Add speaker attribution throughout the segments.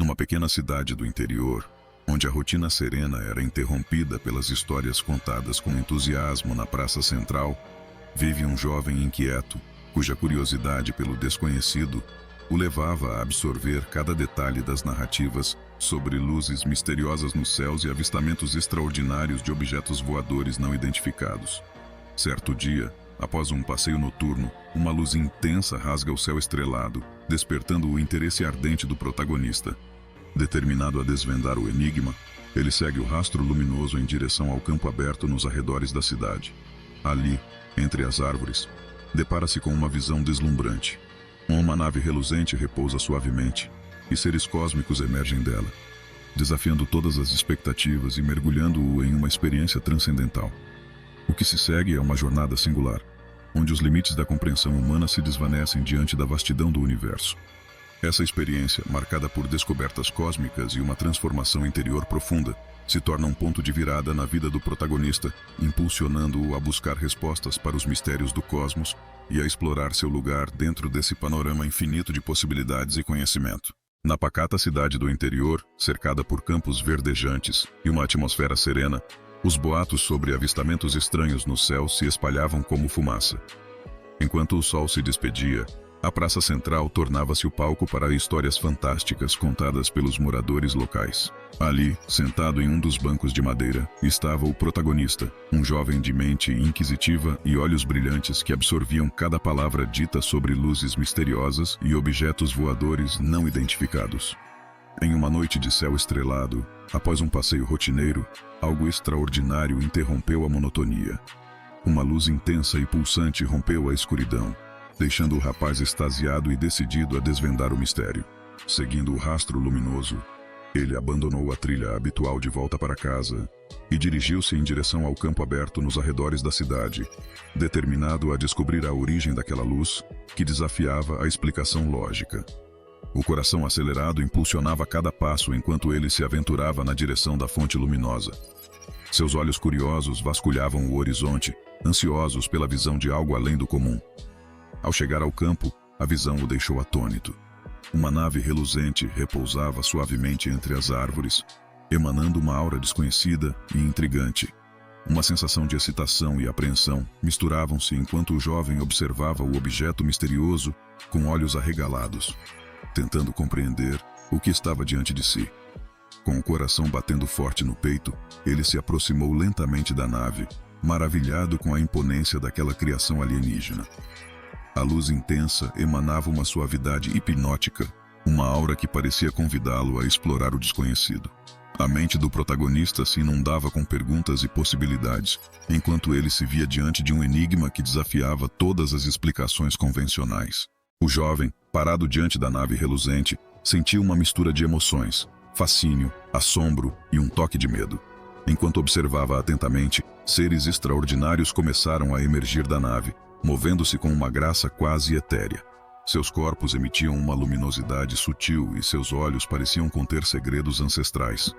Speaker 1: Numa pequena cidade do interior, onde a rotina serena era interrompida pelas histórias contadas com entusiasmo na praça central, vive um jovem inquieto, cuja curiosidade pelo desconhecido o levava a absorver cada detalhe das narrativas sobre luzes misteriosas nos céus e avistamentos extraordinários de objetos voadores não identificados. Certo dia, após um passeio noturno, uma luz intensa rasga o céu estrelado, despertando o interesse ardente do protagonista. Determinado a desvendar o enigma, ele segue o rastro luminoso em direção ao campo aberto nos arredores da cidade. Ali, entre as árvores, depara-se com uma visão deslumbrante. Uma nave reluzente repousa suavemente, e seres cósmicos emergem dela, desafiando todas as expectativas e mergulhando-o em uma experiência transcendental. O que se segue é uma jornada singular, onde os limites da compreensão humana se desvanecem diante da vastidão do universo. Essa experiência, marcada por descobertas cósmicas e uma transformação interior profunda, se torna um ponto de virada na vida do protagonista, impulsionando-o a buscar respostas para os mistérios do cosmos e a explorar seu lugar dentro desse panorama infinito de possibilidades e conhecimento. Na pacata cidade do interior, cercada por campos verdejantes e uma atmosfera serena, os boatos sobre avistamentos estranhos no céu se espalhavam como fumaça. Enquanto o sol se despedia, a praça central tornava-se o palco para histórias fantásticas contadas pelos moradores locais. Ali, sentado em um dos bancos de madeira, estava o protagonista, um jovem de mente inquisitiva e olhos brilhantes que absorviam cada palavra dita sobre luzes misteriosas e objetos voadores não identificados. Em uma noite de céu estrelado, após um passeio rotineiro, algo extraordinário interrompeu a monotonia. Uma luz intensa e pulsante rompeu a escuridão, deixando o rapaz extasiado e decidido a desvendar o mistério. Seguindo o rastro luminoso, ele abandonou a trilha habitual de volta para casa e dirigiu-se em direção ao campo aberto nos arredores da cidade, determinado a descobrir a origem daquela luz que desafiava a explicação lógica. O coração acelerado impulsionava cada passo enquanto ele se aventurava na direção da fonte luminosa. Seus olhos curiosos vasculhavam o horizonte, ansiosos pela visão de algo além do comum. Ao chegar ao campo, a visão o deixou atônito. Uma nave reluzente repousava suavemente entre as árvores, emanando uma aura desconhecida e intrigante. Uma sensação de excitação e apreensão misturavam-se enquanto o jovem observava o objeto misterioso com olhos arregalados, tentando compreender o que estava diante de si. Com o coração batendo forte no peito, ele se aproximou lentamente da nave, maravilhado com a imponência daquela criação alienígena. A luz intensa emanava uma suavidade hipnótica, uma aura que parecia convidá-lo a explorar o desconhecido. A mente do protagonista se inundava com perguntas e possibilidades, enquanto ele se via diante de um enigma que desafiava todas as explicações convencionais. O jovem, parado diante da nave reluzente, sentiu uma mistura de emoções, fascínio, assombro e um toque de medo. Enquanto observava atentamente, seres extraordinários começaram a emergir da nave, movendo-se com uma graça quase etérea. Seus corpos emitiam uma luminosidade sutil e seus olhos pareciam conter segredos ancestrais.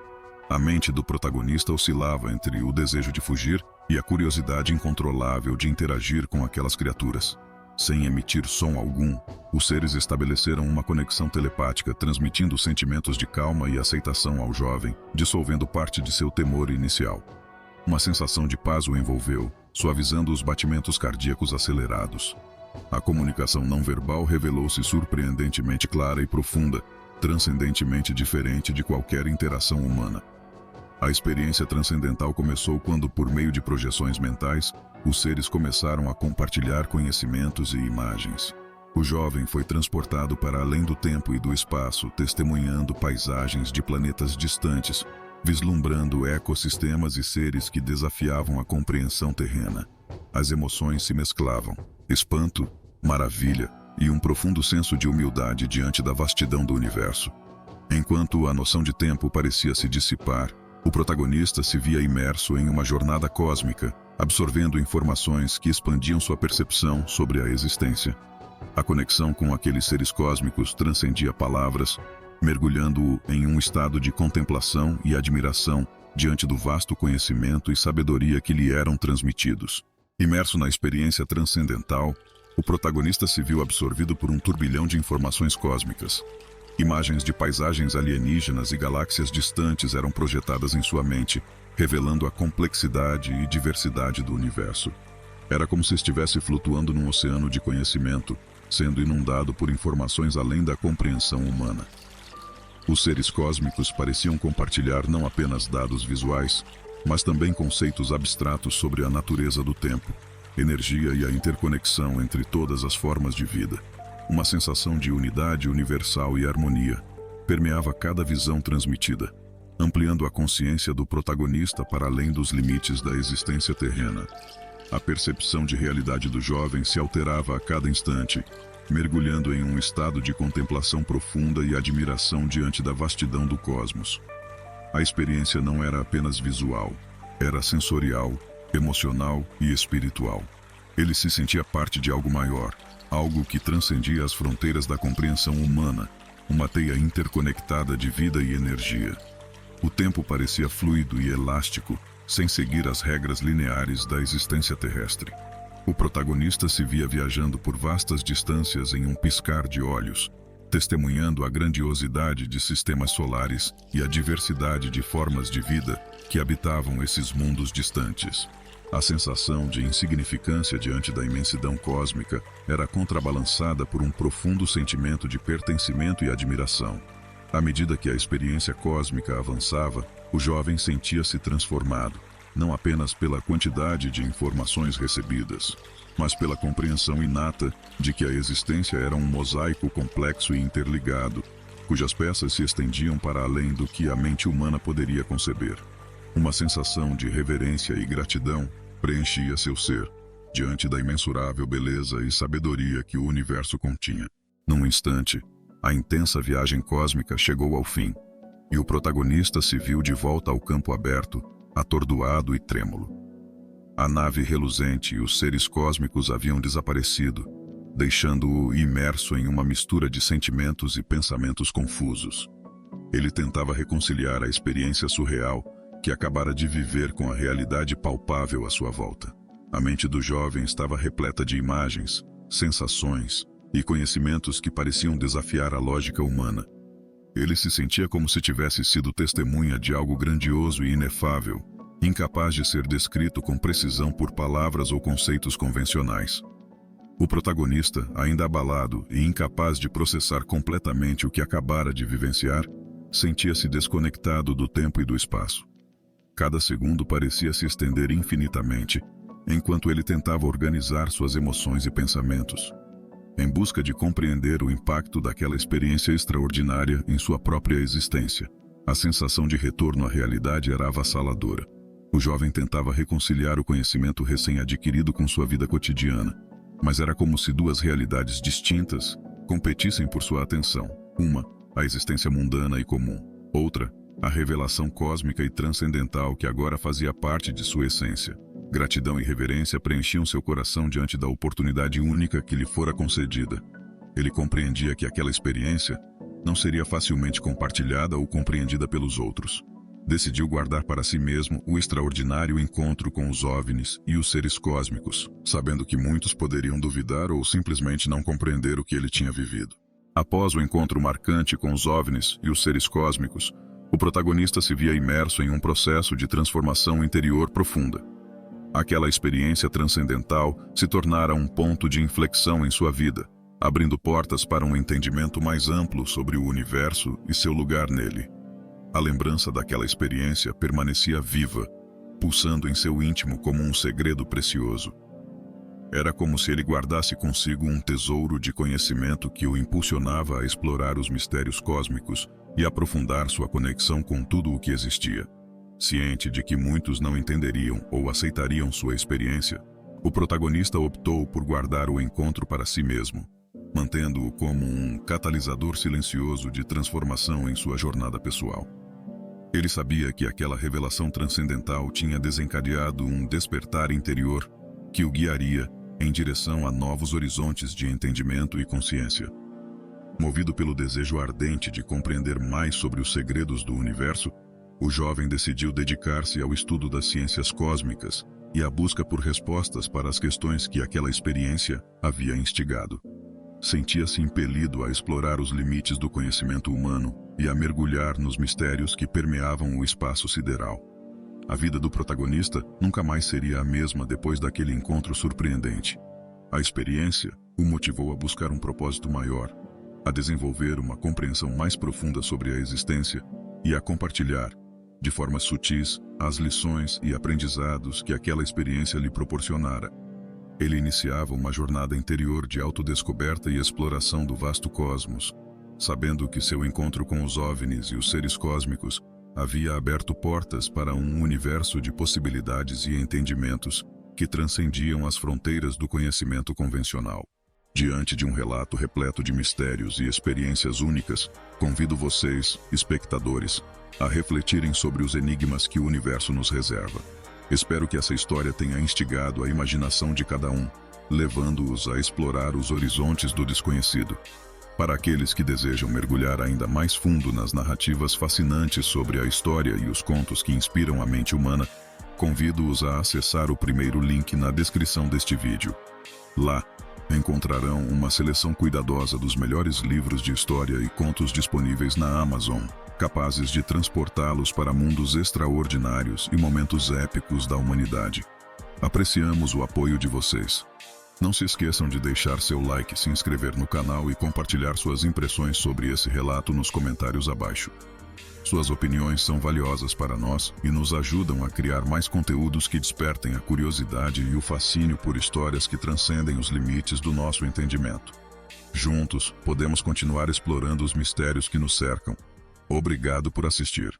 Speaker 1: A mente do protagonista oscilava entre o desejo de fugir e a curiosidade incontrolável de interagir com aquelas criaturas. Sem emitir som algum, os seres estabeleceram uma conexão telepática, transmitindo sentimentos de calma e aceitação ao jovem, dissolvendo parte de seu temor inicial. Uma sensação de paz o envolveu, suavizando os batimentos cardíacos acelerados. A comunicação não verbal revelou-se surpreendentemente clara e profunda, transcendentemente diferente de qualquer interação humana. A experiência transcendental começou quando, por meio de projeções mentais, os seres começaram a compartilhar conhecimentos e imagens. O jovem foi transportado para além do tempo e do espaço, testemunhando paisagens de planetas distantes, vislumbrando ecossistemas e seres que desafiavam a compreensão terrena. As emoções se mesclavam: espanto, maravilha e um profundo senso de humildade diante da vastidão do universo. Enquanto a noção de tempo parecia se dissipar, o protagonista se via imerso em uma jornada cósmica, absorvendo informações que expandiam sua percepção sobre a existência. A conexão com aqueles seres cósmicos transcendia palavras, mergulhando-o em um estado de contemplação e admiração diante do vasto conhecimento e sabedoria que lhe eram transmitidos. Imerso na experiência transcendental, o protagonista se viu absorvido por um turbilhão de informações cósmicas. Imagens de paisagens alienígenas e galáxias distantes eram projetadas em sua mente, revelando a complexidade e diversidade do universo. Era como se estivesse flutuando num oceano de conhecimento, sendo inundado por informações além da compreensão humana. Os seres cósmicos pareciam compartilhar não apenas dados visuais, mas também conceitos abstratos sobre a natureza do tempo, energia e a interconexão entre todas as formas de vida. Uma sensação de unidade universal e harmonia permeava cada visão transmitida, ampliando a consciência do protagonista para além dos limites da existência terrena. A percepção de realidade do jovem se alterava a cada instante, mergulhando em um estado de contemplação profunda e admiração diante da vastidão do cosmos. A experiência não era apenas visual, era sensorial, emocional e espiritual. Ele se sentia parte de algo maior, algo que transcendia as fronteiras da compreensão humana, uma teia interconectada de vida e energia. O tempo parecia fluido e elástico, sem seguir as regras lineares da existência terrestre. O protagonista se via viajando por vastas distâncias em um piscar de olhos, testemunhando a grandiosidade de sistemas solares e a diversidade de formas de vida que habitavam esses mundos distantes. A sensação de insignificância diante da imensidão cósmica era contrabalançada por um profundo sentimento de pertencimento e admiração. À medida que a experiência cósmica avançava, o jovem sentia-se transformado, não apenas pela quantidade de informações recebidas, mas pela compreensão inata de que a existência era um mosaico complexo e interligado, cujas peças se estendiam para além do que a mente humana poderia conceber. Uma sensação de reverência e gratidão preenchia seu ser, diante da imensurável beleza e sabedoria que o universo continha. Num instante, a intensa viagem cósmica chegou ao fim, e o protagonista se viu de volta ao campo aberto, atordoado e trêmulo. A nave reluzente e os seres cósmicos haviam desaparecido, deixando-o imerso em uma mistura de sentimentos e pensamentos confusos. Ele tentava reconciliar a experiência surreal que acabara de viver com a realidade palpável à sua volta. A mente do jovem estava repleta de imagens, sensações e conhecimentos que pareciam desafiar a lógica humana. Ele se sentia como se tivesse sido testemunha de algo grandioso e inefável, incapaz de ser descrito com precisão por palavras ou conceitos convencionais. O protagonista, ainda abalado e incapaz de processar completamente o que acabara de vivenciar, sentia-se desconectado do tempo e do espaço. Cada segundo parecia se estender infinitamente, enquanto ele tentava organizar suas emoções e pensamentos, em busca de compreender o impacto daquela experiência extraordinária em sua própria existência. A sensação de retorno à realidade era avassaladora. O jovem tentava reconciliar o conhecimento recém-adquirido com sua vida cotidiana, mas era como se duas realidades distintas competissem por sua atenção. Uma, a existência mundana e comum. Outra, a revelação cósmica e transcendental que agora fazia parte de sua essência. Gratidão e reverência preenchiam seu coração diante da oportunidade única que lhe fora concedida. Ele compreendia que aquela experiência não seria facilmente compartilhada ou compreendida pelos outros. Decidiu guardar para si mesmo o extraordinário encontro com os OVNIs e os seres cósmicos, sabendo que muitos poderiam duvidar ou simplesmente não compreender o que ele tinha vivido. Após o encontro marcante com os OVNIs e os seres cósmicos, o protagonista se via imerso em um processo de transformação interior profunda. Aquela experiência transcendental se tornara um ponto de inflexão em sua vida, abrindo portas para um entendimento mais amplo sobre o universo e seu lugar nele. A lembrança daquela experiência permanecia viva, pulsando em seu íntimo como um segredo precioso. Era como se ele guardasse consigo um tesouro de conhecimento que o impulsionava a explorar os mistérios cósmicos e aprofundar sua conexão com tudo o que existia. Ciente de que muitos não entenderiam ou aceitariam sua experiência, o protagonista optou por guardar o encontro para si mesmo, mantendo-o como um catalisador silencioso de transformação em sua jornada pessoal. Ele sabia que aquela revelação transcendental tinha desencadeado um despertar interior que o guiaria em direção a novos horizontes de entendimento e consciência. Movido pelo desejo ardente de compreender mais sobre os segredos do universo, o jovem decidiu dedicar-se ao estudo das ciências cósmicas e à busca por respostas para as questões que aquela experiência havia instigado. Sentia-se impelido a explorar os limites do conhecimento humano e a mergulhar nos mistérios que permeavam o espaço sideral. A vida do protagonista nunca mais seria a mesma depois daquele encontro surpreendente. A experiência o motivou a buscar um propósito maior, a desenvolver uma compreensão mais profunda sobre a existência e a compartilhar, de formas sutis, as lições e aprendizados que aquela experiência lhe proporcionara. Ele iniciava uma jornada interior de autodescoberta e exploração do vasto cosmos, sabendo que seu encontro com os OVNIs e os seres cósmicos havia aberto portas para um universo de possibilidades e entendimentos que transcendiam as fronteiras do conhecimento convencional. Diante de um relato repleto de mistérios e experiências únicas, convido vocês, espectadores, a refletirem sobre os enigmas que o universo nos reserva. Espero que essa história tenha instigado a imaginação de cada um, levando-os a explorar os horizontes do desconhecido. Para aqueles que desejam mergulhar ainda mais fundo nas narrativas fascinantes sobre a história e os contos que inspiram a mente humana, convido-os a acessar o primeiro link na descrição deste vídeo. Lá, encontrarão uma seleção cuidadosa dos melhores livros de história e contos disponíveis na Amazon, capazes de transportá-los para mundos extraordinários e momentos épicos da humanidade. Apreciamos o apoio de vocês. Não se esqueçam de deixar seu like, se inscrever no canal e compartilhar suas impressões sobre esse relato nos comentários abaixo. Suas opiniões são valiosas para nós e nos ajudam a criar mais conteúdos que despertem a curiosidade e o fascínio por histórias que transcendem os limites do nosso entendimento. Juntos, podemos continuar explorando os mistérios que nos cercam. Obrigado por assistir.